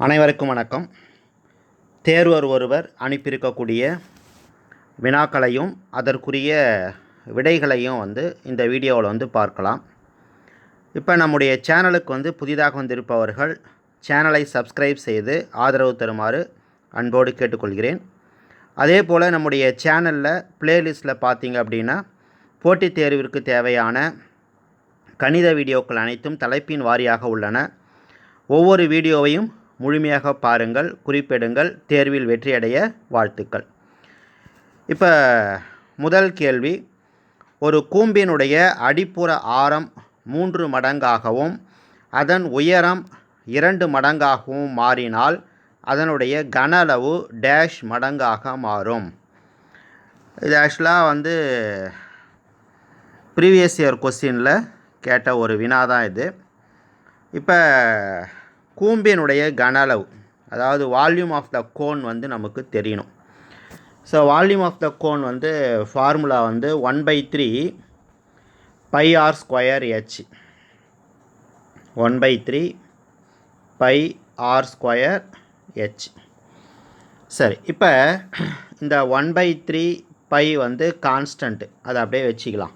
அனைவருக்கும் வணக்கம். தேர்வர் ஒருவர் அனுப்பியிருக்கக்கூடிய வினாக்களையும் அதற்குரிய விடைகளையும் இந்த வீடியோவில் பார்க்கலாம். இப்போ நம்முடைய சேனலுக்கு புதிதாக வந்திருப்பவர்கள் சேனலை சப்ஸ்கிரைப் செய்து ஆதரவு தருமாறு அன்போடு கேட்டுக்கொள்கிறேன். அதே போல் நம்முடைய சேனலில் பிளேலிஸ்ட்டில் பார்த்தீங்க அப்படின்னா போட்டித் தேர்விற்கு தேவையான கணித வீடியோக்கள் அனைத்தும் தலைப்பின் வாரியாக உள்ளன. ஒவ்வொரு வீடியோவையும் முழுமையாக பாருங்கள், குறிப்பிடுங்கள். தேர்வில் வெற்றியடைய வாழ்த்துக்கள். இப்போ முதல் கேள்வி, ஒரு கூம்பினுடைய அடிப்புற ஆரம் 3 மடங்காகவும் அதன் உயரம் 2 மடங்காகவும் மாறினால் அதனுடைய கன அளவு டேஷ் மடங்காக மாறும். இது ஆக்சுவலாக ப்ரீவியஸ் இயர் கொஸ்டினில் கேட்ட ஒரு வினா தான் இது. இப்போ கூம்பினுடைய கன அளவு, அதாவது வால்யூம் ஆஃப் த கோன் நமக்கு தெரியணும். So volume of the cone formula 1/3 πr²h 1/3 πr²h. சரி, இப்போ இந்த 1/3 பை கான்ஸ்டன்ட், அதை அப்படியே வச்சுக்கலாம்.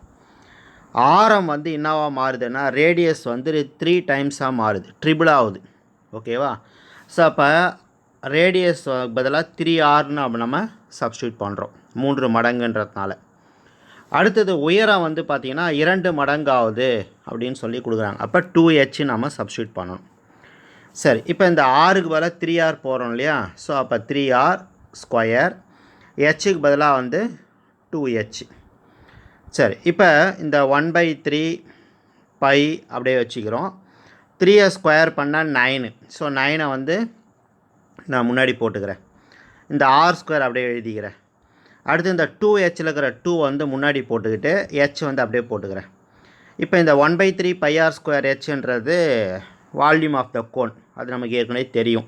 ஆரம் என்னவா மாறுதுன்னா ரேடியஸ் 3 டைம்ஸாக மாறுது, ட்ரிபிள் ஆகுது. ஓகேவா? ஸோ அப்போ ரேடியஸ் பதிலாக 3r நம்ம சப்ஸ்டியூட் பண்ணுறோம், 3 மடங்குன்றதுனால. அடுத்தது உயரம் பார்த்திங்கன்னா 2 மடங்காகுது அப்படின்னு சொல்லி கொடுக்குறாங்க. அப்போ 2h நம்ம சப்ஸ்டியூட் பண்ணணும். சரி, இப்போ இந்த ஆருக்கு பதிலாக 3r போகிறோம் இல்லையா? ஸோ அப்போ 3r², ஹெச்சுக்கு பதிலாக 2h. சரி, இப்போ இந்த 1/3 பை அப்படியே வச்சுக்கிறோம். 3 ஸ்கொயர் பண்ணால் 9. ஸோ 9 நான் முன்னாடி போட்டுக்கிறேன். இந்த r² அப்படியே எழுதிக்கிறேன். அடுத்து இந்த 2hல் இருக்கிற 2 முன்னாடி போட்டுக்கிட்டு h அப்படியே போட்டுக்கிறேன். இப்போ இந்த 1/3 πr²hன்றது வால்யூம் ஆஃப் த கோன், அது நமக்கு ஏற்கனவே தெரியும்.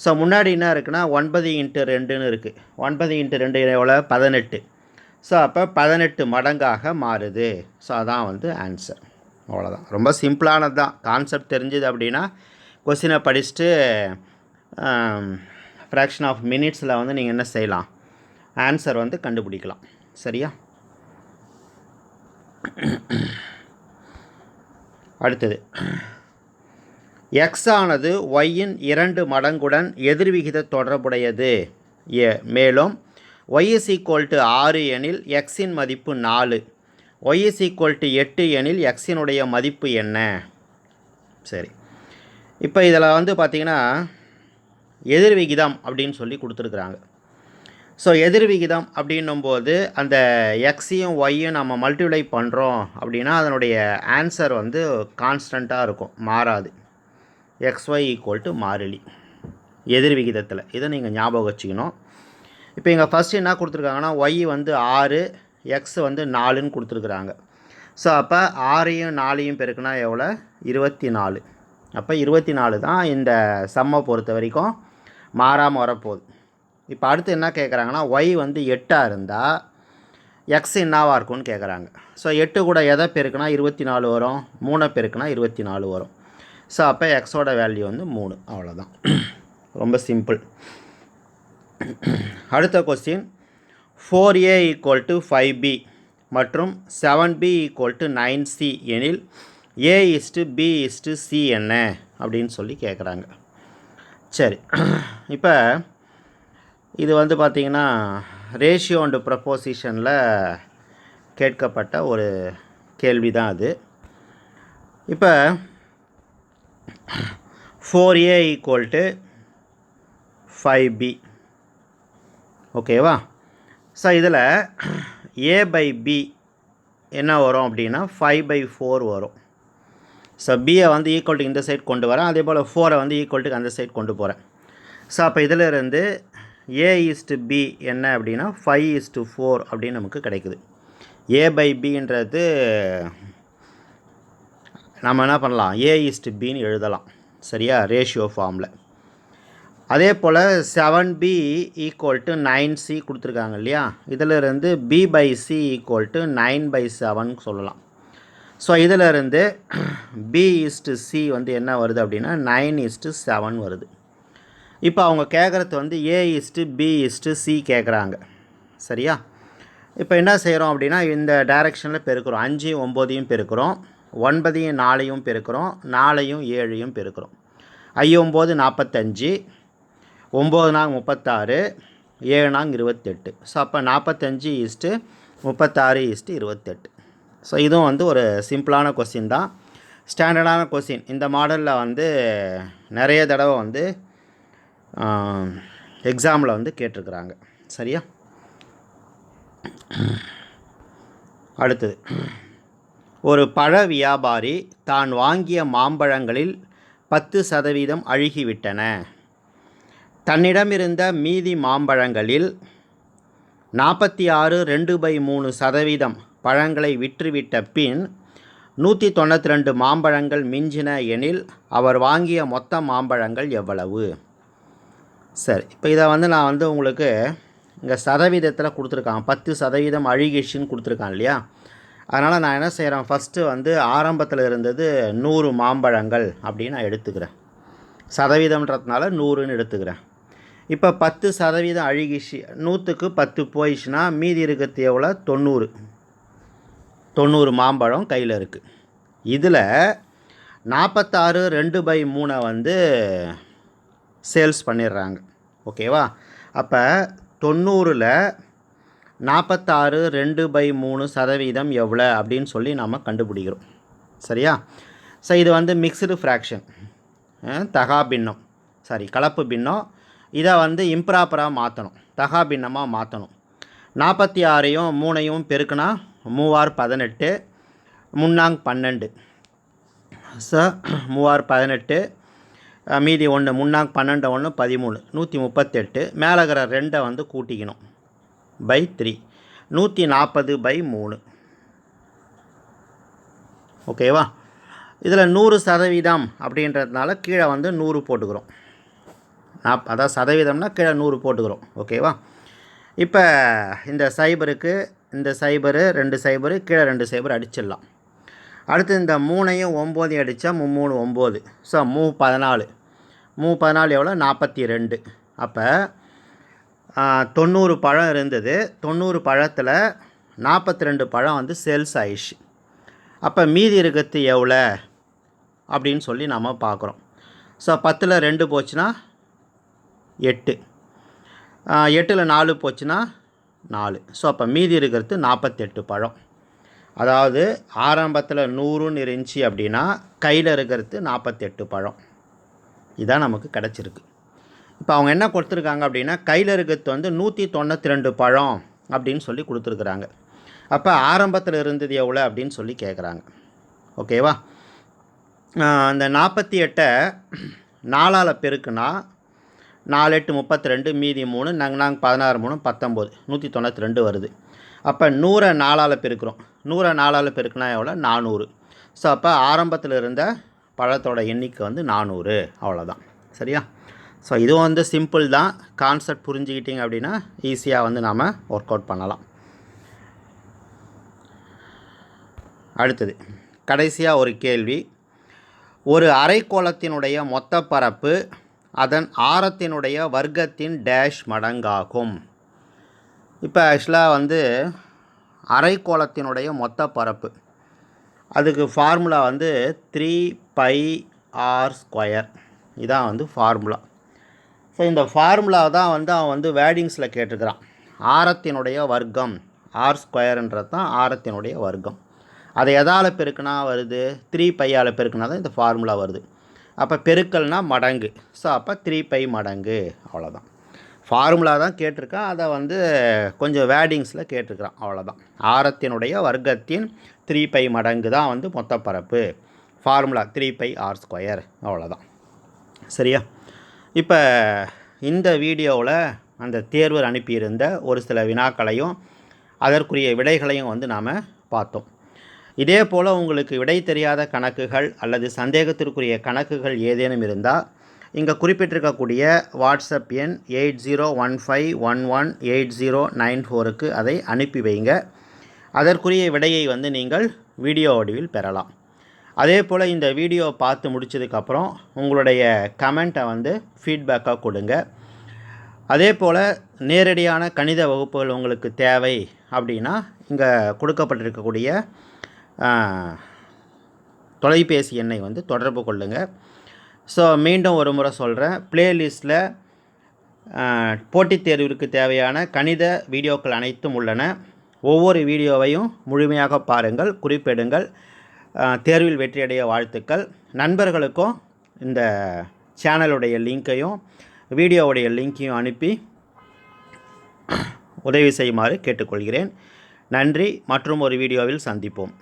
ஸோ முன்னாடி என்ன இருக்குன்னா 9 × 2ன்னு இருக்குது. 9 × 2 எவ்வளோ? 18. ஸோ அப்போ 18 மடங்காக மாறுது. ஸோ அதான் ஆன்சர். அவ்வளோதான், ரொம்ப சிம்பிளானது தான். கான்செப்ட் தெரிஞ்சுது அப்படின்னா கொஸ்டினை படிச்சுட்டு ஃப்ராக்ஷன் ஆஃப் மினிட்ஸில் நீங்கள் என்ன செய்யலாம், ஆன்சர் கண்டுபிடிக்கலாம். சரியா? அடுத்தது, எக்ஸ் ஆனது ஒய்யின் 2 மடங்குடன் எதிர்விகித தொடர்புடையது. மேலும் y = 6 எனில் எக்ஸின் மதிப்பு 4, y = 8 எனில் எக்ஸினுடைய மதிப்பு என்ன? சரி, இப்போ இதில் பார்த்திங்கன்னா எதிர்விகிதம் அப்படின்னு சொல்லி கொடுத்துருக்குறாங்க. ஸோ எதிர்விகிதம் அப்படின்னும்போது அந்த எக்ஸையும் ஒய்யும் நம்ம மல்டிப்ளை பண்ணுறோம் அப்படின்னா அதனுடைய ஆன்சர் கான்ஸ்டண்ட்டாக இருக்கும், மாறாது. xy = மாறிலி எதிர்விகிதத்தில். இதை நீங்கள் ஞாபகம் வச்சுக்கணும். இப்போ இங்கே ஃபஸ்ட்டு என்ன கொடுத்துருக்காங்கன்னா y 6, x 4ன்னு கொடுத்துருக்குறாங்க. ஸோ அப்போ 6ஐயும் 4ஐயும் பெருக்குனா எவ்வளோ? 24. அப்போ 24 தான் இந்த சம்மை பொறுத்த வரைக்கும் மாறாமல் வரப்போகுது. இப்போ அடுத்து என்ன கேட்குறாங்கன்னா y 8ஆக இருந்தால் x என்னவாக இருக்கும்னு கேட்குறாங்க. ஸோ 8 கூட எதை பெருக்குனா 24 வரும், 3 பெருக்குனா 24 வரும். ஸோ அப்போ எக்ஸோட வேல்யூ 3. அவ்வளோதான், ரொம்ப சிம்பிள். அடுத்த கொஸ்டின், 4a = 5b மற்றும் 7b = 9c எனில் a:b:c என்ன அப்படின்னு சொல்லி கேட்குறாங்க. சரி, இப்போ இது பார்த்திங்கன்னா ரேஷியோ அண்டு ப்ரப்போசிஷனில் கேட்கப்பட்ட ஒரு கேள்வி தான் அது. இப்போ 4a = 5b. ஓகேவா? ஸோ இதில் a/b என்ன வரும் அப்படின்னா 5/4 வரும். ஸோ பியை ஈக்குவல் டு இந்த சைட் கொண்டு வரேன், அதே போல் 4ஐ ஈக்குவல் டு அந்த சைட் கொண்டு போகிறேன். ஸோ அப்போ இதிலிருந்து a:b என்ன அப்படின்னா 5:4 அப்படின்னு நமக்கு கிடைக்குது. a/bன்றது நம்ம என்ன பண்ணலாம், a:b எழுதலாம். சரியா? ரேஷியோ ஃபார்மில். அதே போல் 7b = 9c கொடுத்துருக்காங்க இல்லையா? இதிலிருந்து b/c = 9/7 சொல்லலாம். ஸோ இதிலிருந்து b/c என்ன வருது அப்படின்னா 9:7 வருது. இப்போ அவங்க கேட்குறது வந்து A:B:C கேட்குறாங்க. சரியா? இப்போ என்ன செய்கிறோம் அப்படின்னா, இந்த டைரெக்ஷனில் பெருக்கிறோம். 5 9 பெருக்கிறோம், 9 4 பெருக்கிறோம், 4 7 பெருக்கிறோம். 9 45, 9 36, 7 28. ஸோ அப்போ 45:36:28. ஸோ இதுவும் வந்து ஒரு சிம்பிளான கொஸ்டின் தான், ஸ்டாண்டர்டான கொஸ்டின். இந்த மாடலில் வந்து நிறைய தடவை வந்து எக்ஸாமில் வந்து கேட்டிருக்கிறாங்க. சரியா? அடுத்தது, ஒரு பழ வியாபாரி தான் வாங்கிய மாம்பழங்களில் 10% அழுகிவிட்டன. தன்னிடமிருந்த மீதி மாம்பழங்களில் 46 2/3% பழங்களை விற்றுவிட்ட பின் 192 மாம்பழங்கள் மிஞ்சின எனில் அவர் வாங்கிய மொத்த மாம்பழங்கள் எவ்வளவு? சரி, இப்போ இதை வந்து நான் வந்து உங்களுக்கு இங்கே சதவீதத்தில் கொடுத்துருக்காங்க. 10% அழுகிடுச்சின்னு கொடுத்துருக்கான் இல்லையா? அதனால் நான் என்ன செய்கிறேன், ஃபஸ்ட்டு வந்து ஆரம்பத்தில் இருந்தது 100 மாம்பழங்கள் அப்படின்னு நான் எடுத்துக்கிறேன். சதவீதம்ன்றதுனால 100ன்னு எடுத்துக்கிறேன். இப்போ 10% அழுகிச்சு, 100க்கு 10 போயிடுச்சுன்னா மீதி இருக்கிறது எவ்வளோ? 90 மாம்பழம் கையில் இருக்குது. இதில் 46 2/3 வந்து சேல்ஸ் பண்ணிடுறாங்க. ஓகேவா? அப்போ 90ல் 46 2/3% எவ்வளோ அப்படின்னு சொல்லி நாம் கண்டுபிடிக்கிறோம். சரியா? ஸோ இது வந்து மிக்ஸ்டு ஃப்ராக்ஷன், தகா பின்னம், கலப்பு பின்னம். இதை வந்து இம்ப்ராப்பராக மாற்றணும், தகா பின்னமாக மாற்றணும். 46ஐயும் 3ஐயும் பெருக்குனா 3 18, 3 12. ஸோ 3 18, மீதி 1, 3 12 1 13, 138. மேலே இருக்கிற 2 வந்து கூட்டிக்கணும் பை 3, 140/3. ஓகேவா? இதில் 100% அப்படின்றதுனால கீழே வந்து 100 போட்டுக்கிறோம். அதாவது சதவீதம்னா கீழே 100 போட்டுக்கிறோம். ஓகேவா? இப்போ இந்த சைபருக்கு இந்த சைபரு 2 சைபரு கீழே 2 சைபர் அடிச்சிடலாம். அடுத்து இந்த 3ஐயும் 9 அடித்தா 3 9. ஸோ 14 எவ்வளோ? 42. அப்போ 90 பழம் இருந்தது, 90 பழத்தில் 42 பழம் வந்து சேல்ஸ் ஆயிடுச்சு. அப்போ மீதி இருக்கிறது எவ்வளோ அப்படின்னு சொல்லி நம்ம பார்க்குறோம். ஸோ 10ல் 2 போச்சுன்னா 8, 8ல் 4 போச்சுன்னா 4. ஸோ அப்போ மீதி இருக்கிறது 48 பழம். அதாவது ஆரம்பத்தில் 100ன்னு இருந்துச்சு அப்படின்னா கையில் இருக்கிறது 48 பழம். இதான் நமக்கு கிடச்சிருக்கு. இப்போ அவங்க என்ன கொடுத்துருக்காங்க அப்படின்னா, கையில் இருக்கிறது வந்து 192 பழம் அப்படின்னு சொல்லி கொடுத்துருக்குறாங்க. அப்போ ஆரம்பத்தில் இருந்தது எவ்வளோ அப்படின்னு சொல்லி கேட்குறாங்க. ஓகேவா? அந்த 48ஐ 4ஆல் பெருக்குனா 4 8 32, மீதி 3, 4 16 3 19, 192 வருது. அப்போ 100ஐ 4ஆல் பெருக்கிறோம். 100ஐ 4ஆல் பெருக்குனா எவ்வளோ? 400. ஸோ அப்போ ஆரம்பத்தில் இருந்த பழத்தோட எண்ணிக்கை வந்து 400. அவ்வளோதான். சரியா? ஸோ இதுவும் வந்து சிம்பிள் தான். கான்செப்ட் புரிஞ்சுக்கிட்டிங்க அப்படின்னா ஈஸியாக வந்து நாம் ஒர்க் அவுட் பண்ணலாம். அடுத்தது, கடைசியாக ஒரு கேள்வி. ஒரு அரைக்கோளத்தினுடைய மொத்த பரப்பு அதன் ஆரத்தினுடைய வர்க்கத்தின் டேஷ் மடங்காகும். இப்போ ஆக்சுவலாக வந்து அரைக்கோளத்தினுடைய மொத்த பரப்பு, அதுக்கு ஃபார்முலா வந்து 3πr². இதான் வந்து ஃபார்முலா. ஸோ இந்த ஃபார்முலா தான் வந்து அவன் வந்து வேர்டிங்ஸில் கேட்டிருக்கிறான். ஆரத்தினுடைய வர்க்கம், r²ன்றது தான் ஆரத்தினுடைய வர்க்கம். அதை எதால் பெருக்குனா வருது? 3π பெருக்குனா தான் இந்த ஃபார்முலா வருது. அப்போ பெருக்கல்னா மடங்கு. ஸோ அப்போ 3π மடங்கு. அவ்வளோதான். ஃபார்முலா தான் கேட்டிருக்கான், அதை வந்து கொஞ்சம் வேர்டிங்ஸில் கேட்டிருக்கிறான். அவ்வளோதான். ஆரத்தினுடைய வர்க்கத்தின் 3π மடங்கு தான் வந்து மொத்த பரப்பு. Formula 3πr². அவ்வளோதான். சரியா? இப்போ இந்த வீடியோவில் அந்த தேர்வர் அனுப்பியிருந்த ஒரு சில வினாக்களையும் அதற்குரிய விடைகளையும் வந்து நாம் பார்த்தோம். இதே போல் உங்களுக்கு விடை தெரியாத கணக்குகள் அல்லது சந்தேகத்திற்குரிய கணக்குகள் ஏதேனும் இருந்தால் இங்கே குறிப்பிட்டிருக்கக்கூடிய வாட்ஸ்அப் எண் 8015118094க்கு அதை அனுப்பி வைங்க. அதற்குரிய விடையை வந்து நீங்கள் வீடியோ வடிவில் பெறலாம். அதே போல் இந்த வீடியோ பார்த்து முடித்ததுக்கப்புறம் உங்களுடைய கமெண்ட்டை வந்து ஃபீட்பேக்காக கொடுங்க. அதே போல் நேரடியான கணித வகுப்புகள் உங்களுக்கு தேவை அப்படின்னா இங்கே கொடுக்கப்பட்டிருக்கக்கூடிய தொலைபேசி எண்ணை வந்து தொடர்பு கொள்ளுங்கள். ஸோ மீண்டும் ஒரு முறை சொல்கிறேன், ப்ளேலிஸ்ட்டில் போட்டித் தேர்விற்கு தேவையான கணித வீடியோக்கள் அனைத்தும் உள்ளன. ஒவ்வொரு வீடியோவையும் முழுமையாக பாருங்கள், குறிப்பெடுங்கள். தேர்வில் வெற்றியடைய வாழ்த்துக்கள். நண்பர்களுக்கும் இந்த சேனலுடைய லிங்க்கையும் வீடியோவுடைய லிங்க்கையும் அனுப்பி உதவி செய்யுமாறு கேட்டுக்கொள்கிறேன். நன்றி. மற்றும் ஒரு வீடியோவில் சந்திப்போம்.